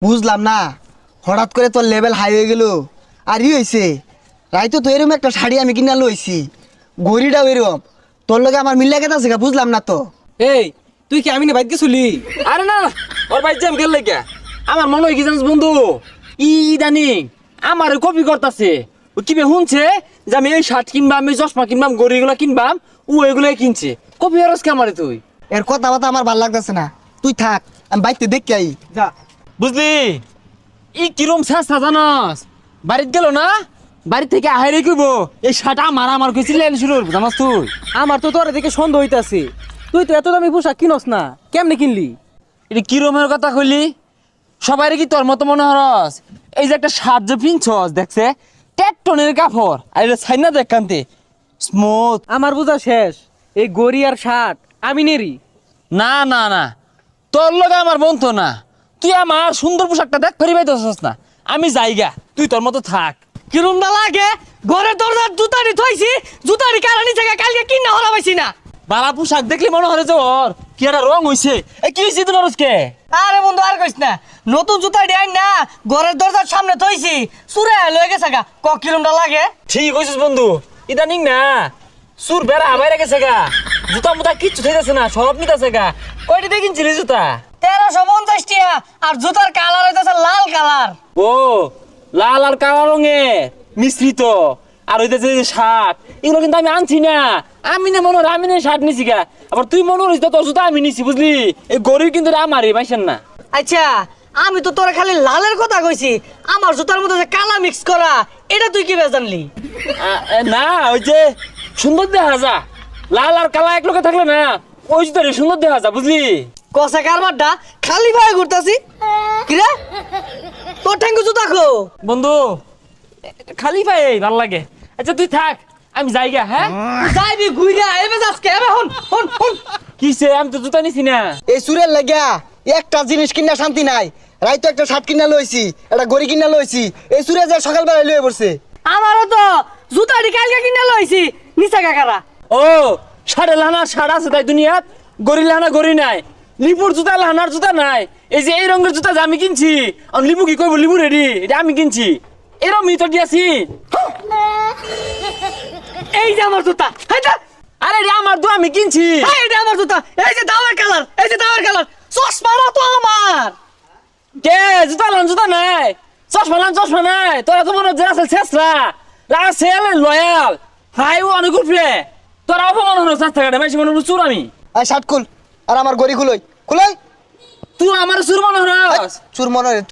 বুঝলাম না, হঠাৎ করে তোর লেভেল হাই হয়ে গেল। আর ই হয়েছে, রাইতো তো এরকম একটা শাড়ি আমি কিনা লইছি, গড়িটাও এরকম, তোর লগে আমার মিল্লা কেতা আছে বুঝলাম না তো। এই তুই কি আমি না বাইক গেছিলি? আরে না, ওর বাইক জ্যাম গেল কে? আমার মনে হয় কি জানিস বন্ধু, ইদানিং আমার কপি করতেছে। ও কি শুনছে যে আমি এই শার্ট কিনবাম, এই চশমা কিনবাম, গড়িগুলা কিনবাম, ও এগুলাই কিনছে। কপি হরস কে আমারে তুই? এর কথা বাতা আমার ভাল লাগতেছে না, তুই থাক, আমি বাইকতে দেখি আই যা। বুঝলি ই কিরম চেষ্টা জানাস? বাড়িত গেল না, বাড়ি থেকে আহারে কইব এই শার্ট আমার কইছিল শুরু করবো জানাস তুই? আমার তো তোর দিকে সন্দেহ হইতাছে, তুই তো এত দামি পোশাক কিনস না, কেমনে কিনলি? এটা কিরমের কথা কইলি? সবাই কি তোর মতো মনে হরস? এই যে একটা শার্ট যে পিনছস দেখছে টেকটনের কাপড়, আর এটা ছাইনা দেখ কান্তে স্মুথ। আমার বোঝা শেষ, এই গড়ি আর শার্ট আমি নেরি। না না না, তোর লগে আমার বন্ধু না, তুই আমার সুন্দর পোশাকটা দেখ ফেরি পাইতেছস না। আমি যাইগা, তুই তোর মতো থাক। কিরম না লাগে, ঘরের দরজার জুতারি থইছি, জুতারি কারণে জায়গা কালকে কিনা হলা পাইছি না। বালা পোশাক দেখলি মনে হয় যে ওর কি একটা রং হইছে। এই কি হইছে তোর আজকে? আরে বন্ধু আর কইস না, নতুন জুতা ডিয়াই না, ঘরের দরজার সামনে থইছি, চুরে লয়ে গেছে গা। কিরমটা লাগে? ঠিক কইছিস বন্ধু, ইদানিং না সুর বেড়া বাইরে গেছে গা, জুতা মুতা কিচ্ছু থাকতেছে না, সব নিতেছে গা। কয়টা দিয়ে কিনছিলি জুতা? 1350 টাকা, আর জুতার কালার হইতাছে লাল কালার। ও লাল আর কালো রঙের মিশ্রিত। আর হইতেছে যে শার্ট, এগুলো কিন্তু আমি আনছি না। আমি না মনে হয় আমি না শার্ট নিছি গা, আবার তুই মনে হইস তোর জুতা আমি নিছি বুঝলি। এই গরিব কিন্তু আমারই পাইছেন না। আচ্ছা, আমি তো তোরা খালি লালের কথা কইছি, আমার জুতার মধ্যে যে কালা মিক্স করা, এটা তুই কি জানলি? না ওই যে সুন্দর দেখা যা, লাল আর কালা এক লোকে থাকলে না ওই জুতারে সুন্দর দেখা যা বুঝলি। কষা কারবারটা খালি ভাবে ঘুরতাছি কিরে, তোর ঠ্যাঙ্গু জুতা খো। বন্ধু খালি পাই ভাল লাগে। আচ্ছা তুই থাক, আমি যাইগা। হ্যাঁ যাইবি ঘুইরা এবে আজকে এবে হন হন হন। কিসে? আমি তো জুতা নিছি না। এই সুরের লাগিয়া একটা জিনিস কিনা শান্তি নাই, রাইতো একটা শার্ট কিনা লইছি, একটা গড়ি কিনা লইছি, এই সুরে যে সকালবেলা লয়ে পড়ছে। আমারও তো জুতাটি কালকে কিনে লইছি, নিচা কাকারা। ও সাড়ে লানা সাড়া আছে তাই দুনিয়াত, গরি লানা গরি নাই, লিপুর জুতা লানার জুতা নাই। এই যে এই রঙের জুতা যে আমি কিনছি, আর লিপু কি কইব লিপু রেডি, এটা আমি কিনছি। এরম মিতর দিয়াছি। এই যে আমার জুতা, হাইটা। আরে রে আমার তো আমি কিনছি। এই যে আমার জুতা, এই যে দাওয়ার কালার, এই যে দাওয়ার কালার, চশমাটা তো আমার। কে জুতা লান জুতা নাই, চশমা লান চশমা নাই। তোরা তো মনে হচ্ছে রাসেল শেষরা, রাসেল লয়াল হাই ও অনেক উঠবে। তোরা অপমান হলো চার টাকা বেশি মনে হলো চুর আমি। আর শার্ট খুল, আর আমার গড়ি খুলই খুলই। তুই আমার চুর মনে হলো। চুর মনে